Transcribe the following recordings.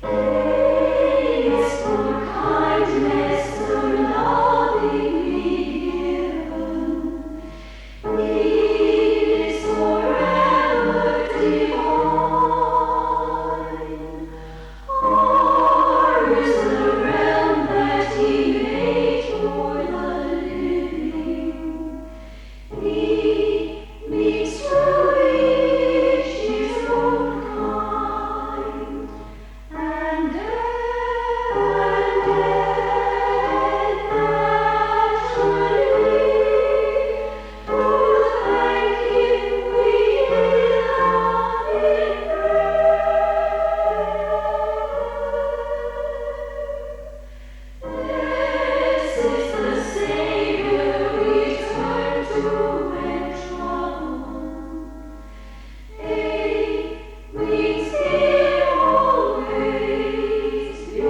Praise for kindness so lovingly given. It is forever divine. Ours the realm that He made for the living. He meets to each His own kind. And naturally, to thank Him we love in prayer. This is the Savior we turn to when troubled. Means He always be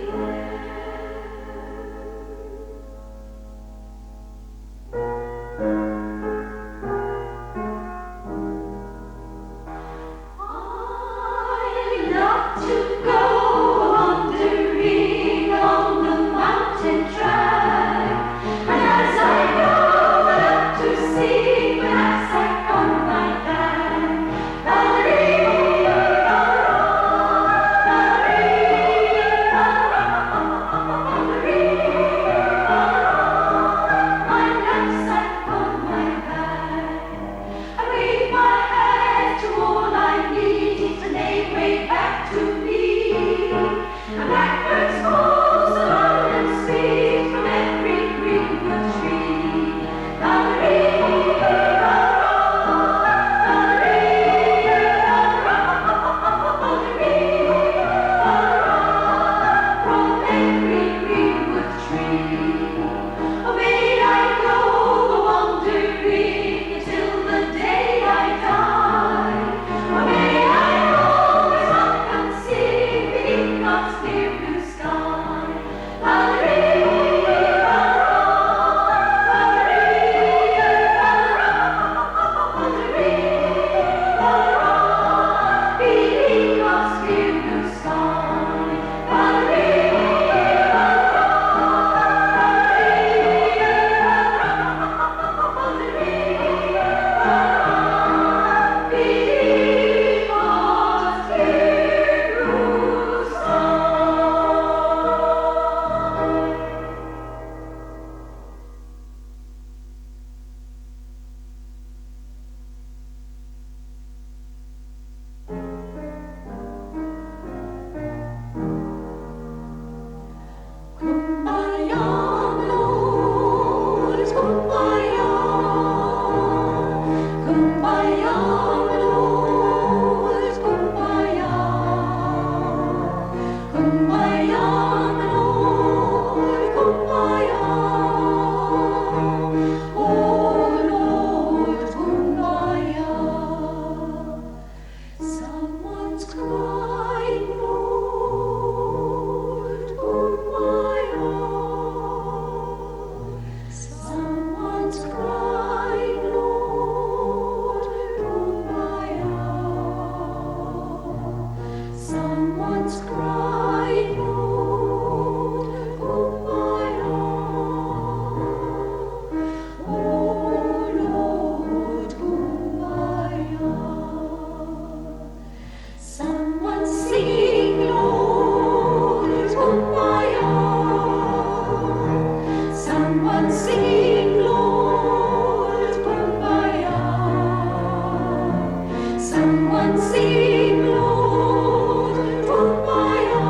there. I love to go wandering on the mountain track, and as I go, I love to sing as I on my back. Ballerina, ballerina, ballerina, my knapsack on my back. I wave my hand to all I need, it's an way back to me. And blackbirds call so loud and sweet from every greenwood tree. Ballerina, ballerina, ballerina, from every greenwood tree. Away I go wandering till the day I die. Away I always up and sing beneath God's clear blue sky. Ballerina, ballerina, ballerina, beneath God's clear blue sky. Ballerina, Kumbaya, Lord, Kumbaya. Kumbaya, Lord, Kumbaya. Kumbaya, Lord, Kumbaya. Oh, Lord, Kumbaya. Someone's crying, Lord, Kumbaya. Someone's crying, Lord, Kumbaya. Someone's crying, Lord, Kumbaya. Oh, Lord, Kumbaya. Someone singing, Lord, Kumbaya. Someone singing, Lord, Kumbaya. Someone singing, Lord, Kumbaya.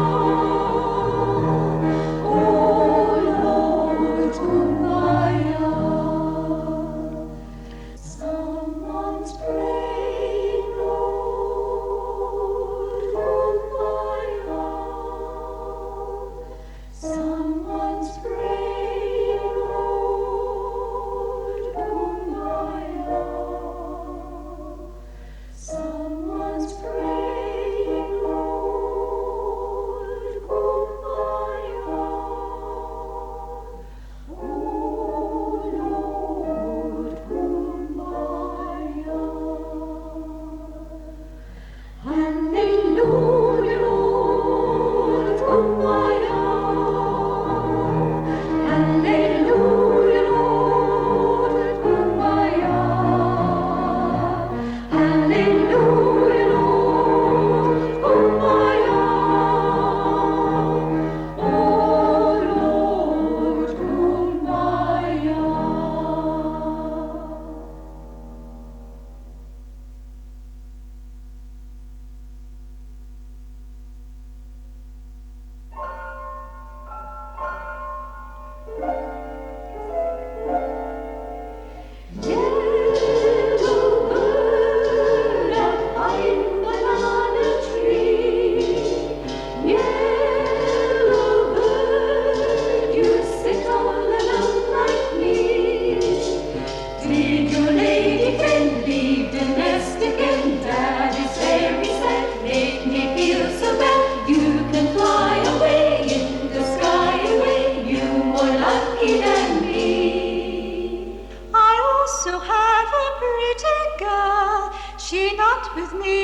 Oh, Lord, Kumbaya. Someone's praying, Lord, Kumbaya. Someone's praying, Lord, Kumbaya. Someone's praying.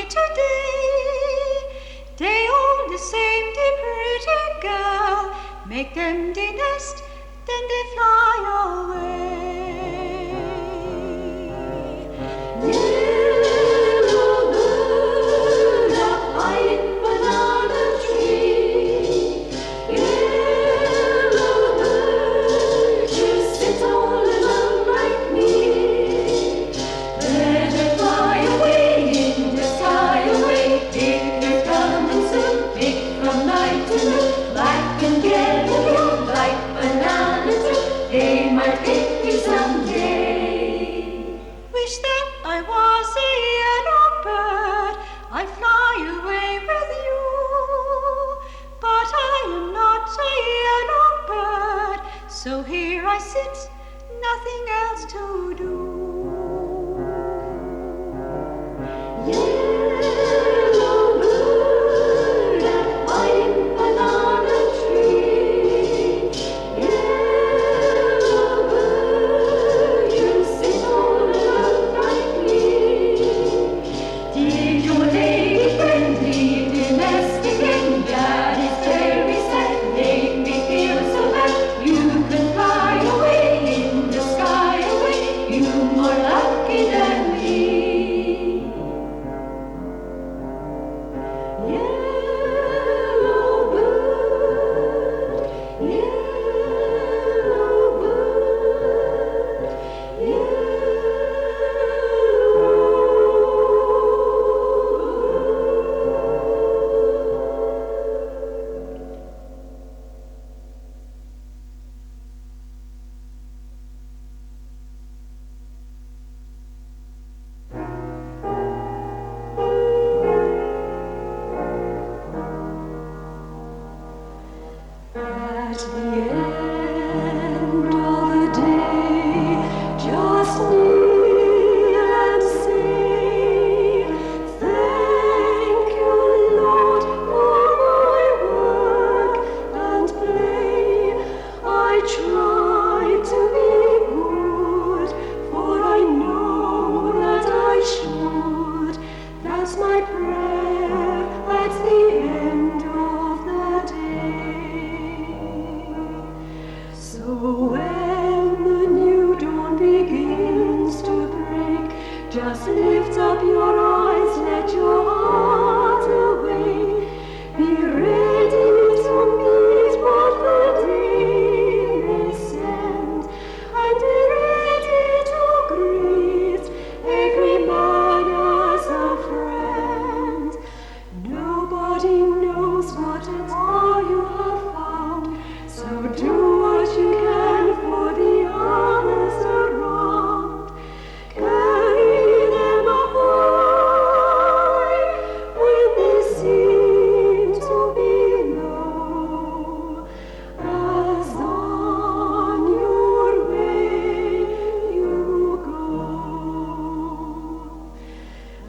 today. They all the same, the pretty girl. Make them the nest, then they fly away. Yellow bird up high in banana tree. Yellow bird, you sit all alone like me. Better fly away in the sky away. If you're coming soon, pick from night to noon. Black and yellow, like bananas too. They might pick you someday. Wish that I was a yellow bird. I'd fly away with you. But I am not a yellow bird. So here I sit, nothing else to do. Yellow bird up high in banana tree. Yellow bird, you sit all alone like me. Did your lady friend leave the nest again? That is very sad, made me feel so bad. You can fly away in the sky away. You more lucky than me. Yellow bird, yellow bird, At the end of the day, just kneel and say, thank you, Lord, for my work and play. I tried to be good, for I know that I should. That's my prayer at the end of the day. So when the new dawn begins to break, just lift up your eyes, let your heart away. Be ready to meet what the day may send, and be ready to greet every man as a friend. Nobody knows what and how you have found, so do what you can for the others around. Carry them high when they seem to be low, as on your way you go.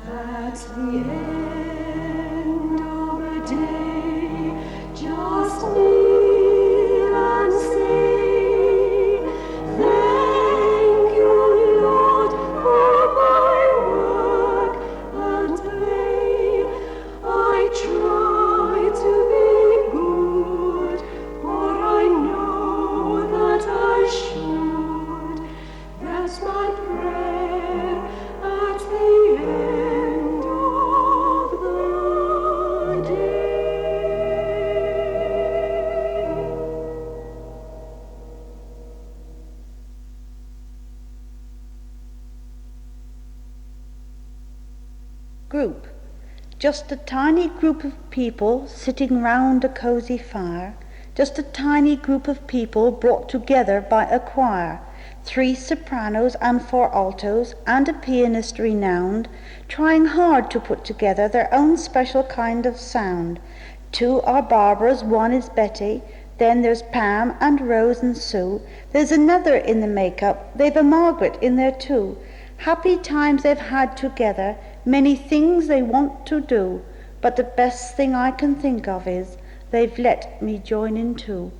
At the end of a day, just kneel and say, thank you, Lord, for my work and play. I try to be good, for I know that I should. That's my prayer at the end of the day. Group. Just a tiny group of people sitting round a cosy fire. Just a tiny group of people brought together by a choir. 3 sopranos and 4 altos and a pianist renowned, trying hard to put together their own special kind of sound. 2 are Barbaras, 1 is Betty, then there's Pam and Rose and Sue. There's another in the makeup, they've a Margaret in there too. Happy times they've had together, many things they want to do, but the best thing I can think of is they've let me join in too.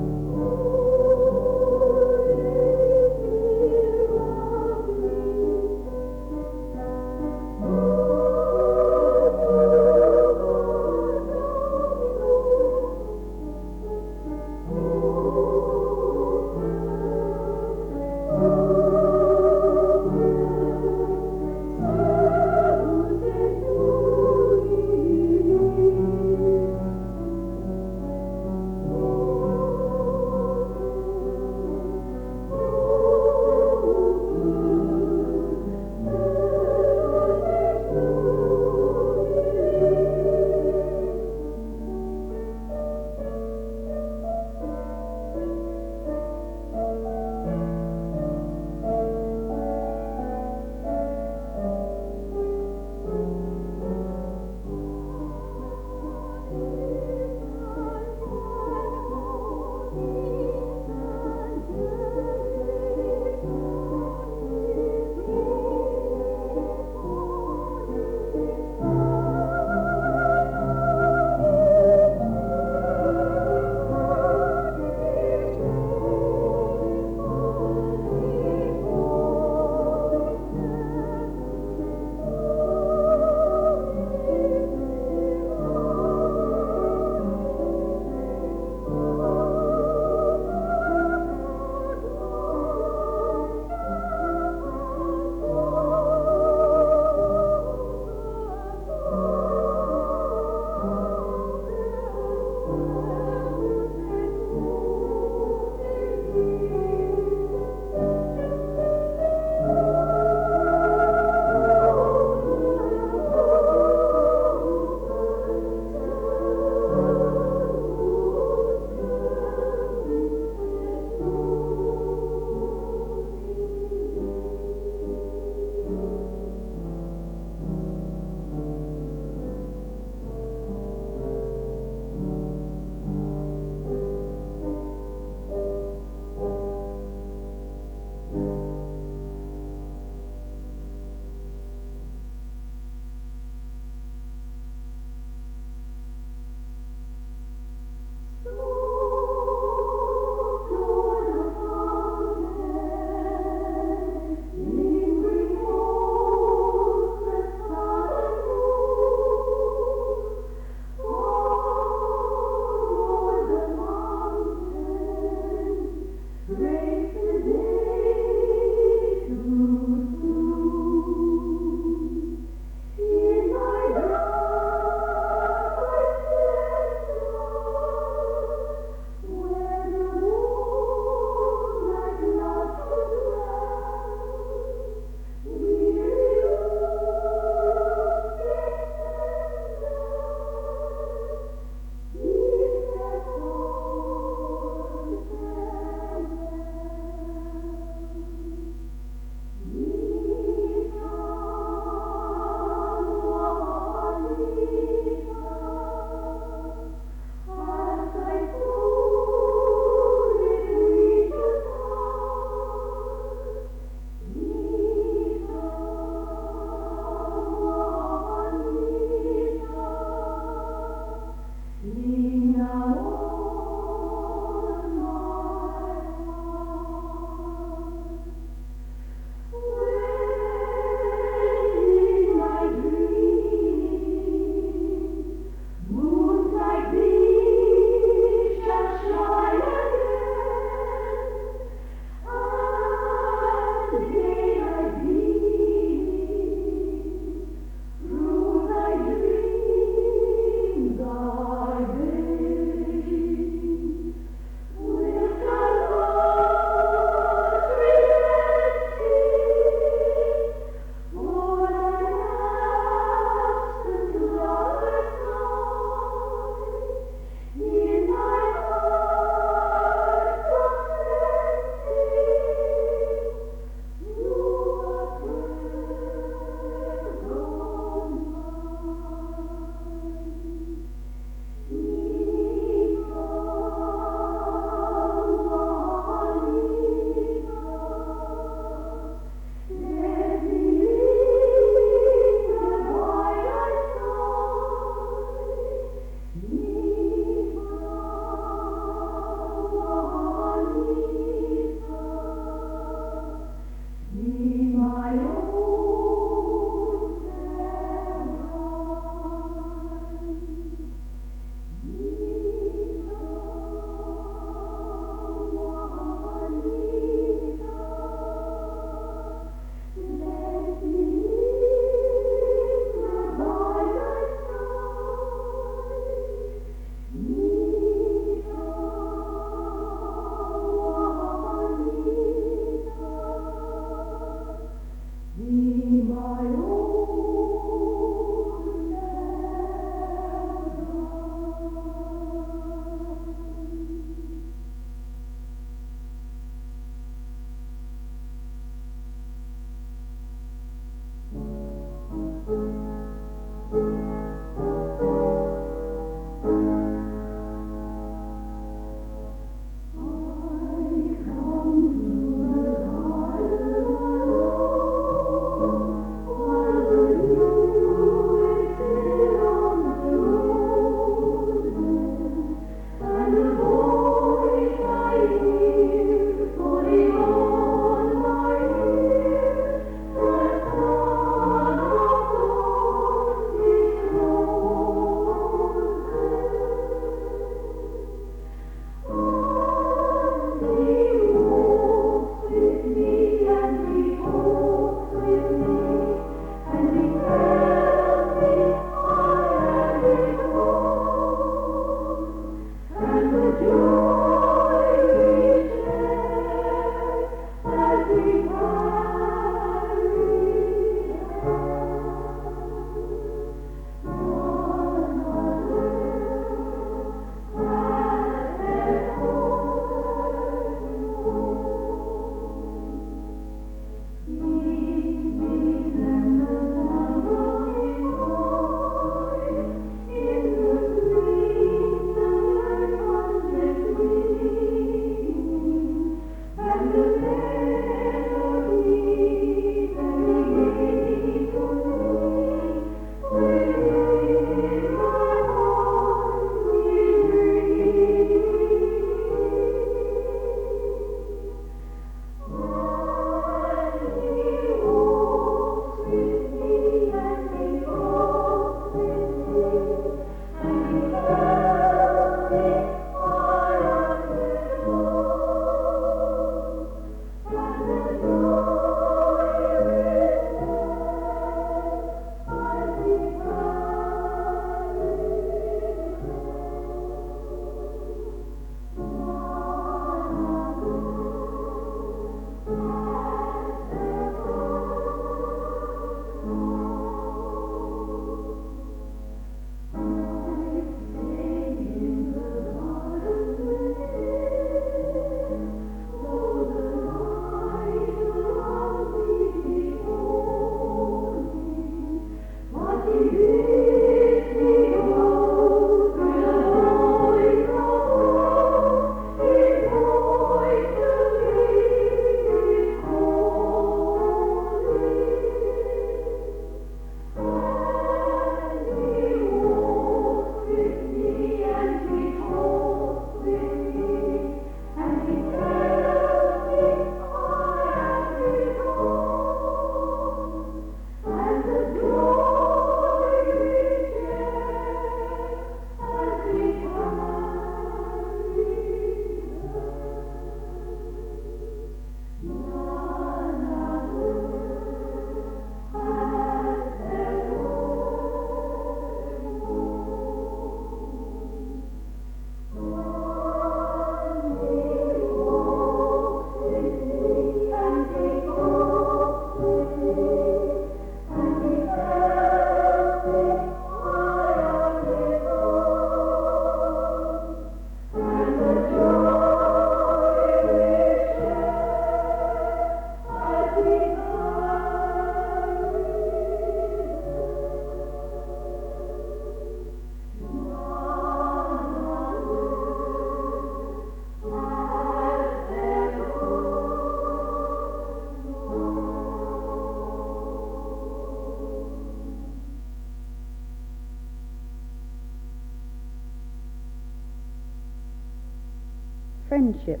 friendship.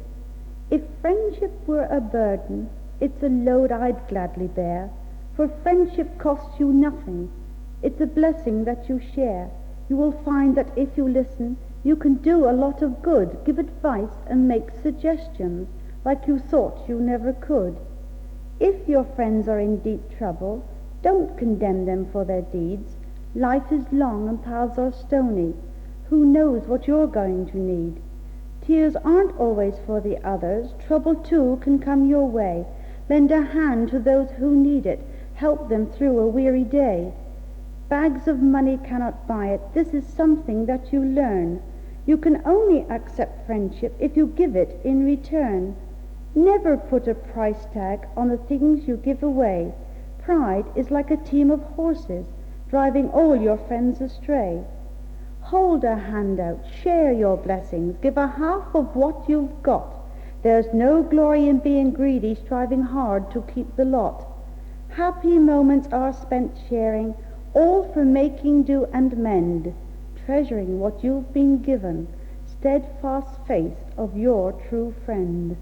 If friendship were a burden, it's a load I'd gladly bear, for friendship costs you nothing. It's a blessing that you share. You will find that if you listen, you can do a lot of good, give advice and make suggestions like you thought you never could. If your friends are in deep trouble, don't condemn them for their deeds. Life is long and paths are stony. Who knows what you're going to need? Tears aren't always for the others. Trouble too can come your way. Lend a hand to those who need it. Help them through a weary day. Bags of money cannot buy it. This is something that you learn. You can only accept friendship if you give it in return. Never put a price tag on the things you give away. Pride is like a team of horses, driving all your friends astray. Hold a hand out, share your blessings, give a half of what you've got. There's no glory in being greedy, striving hard to keep the lot. Happy moments are spent sharing, all for making do and mend, treasuring what you've been given, steadfast faith of your true friend.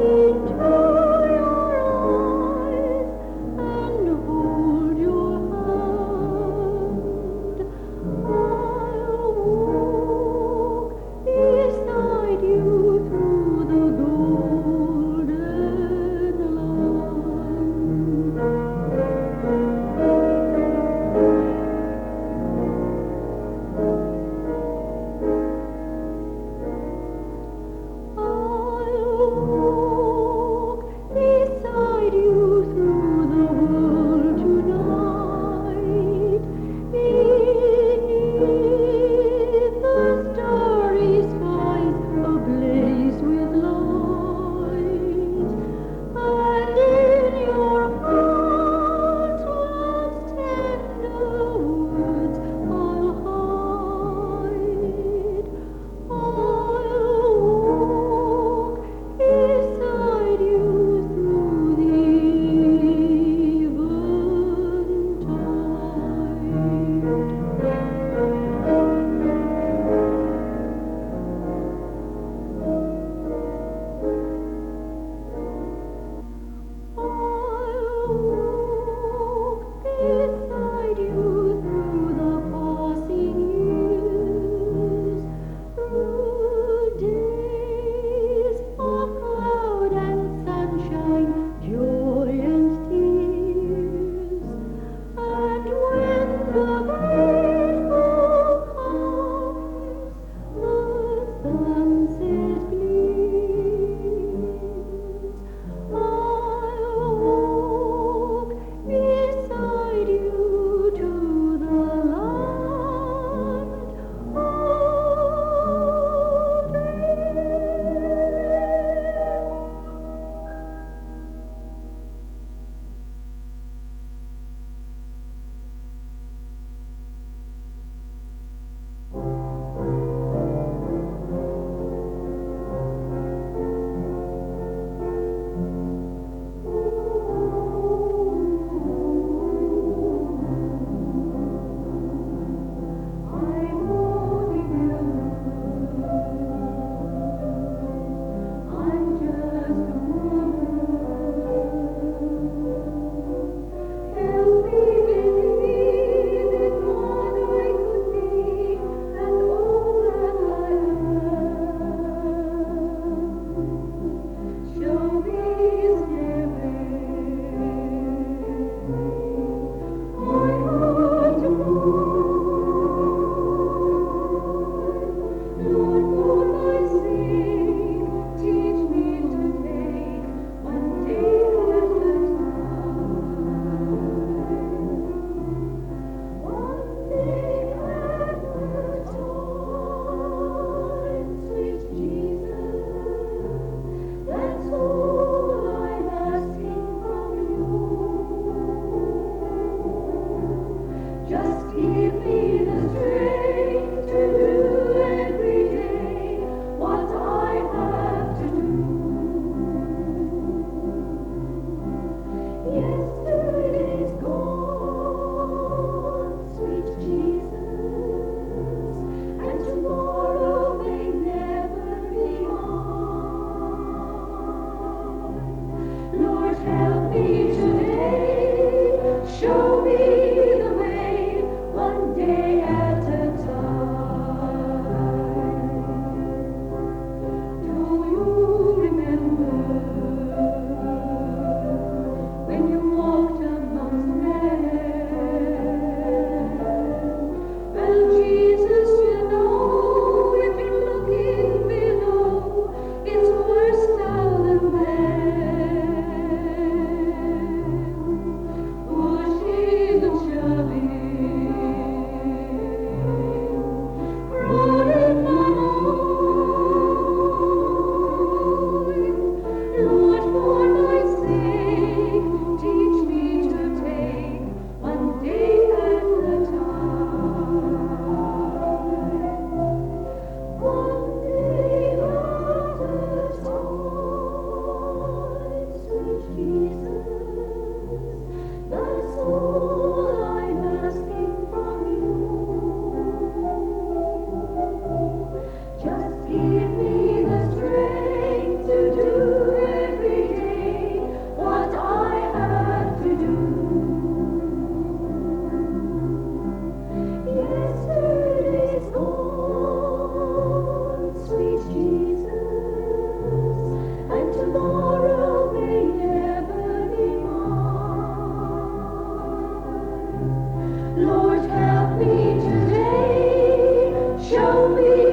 Into your to me.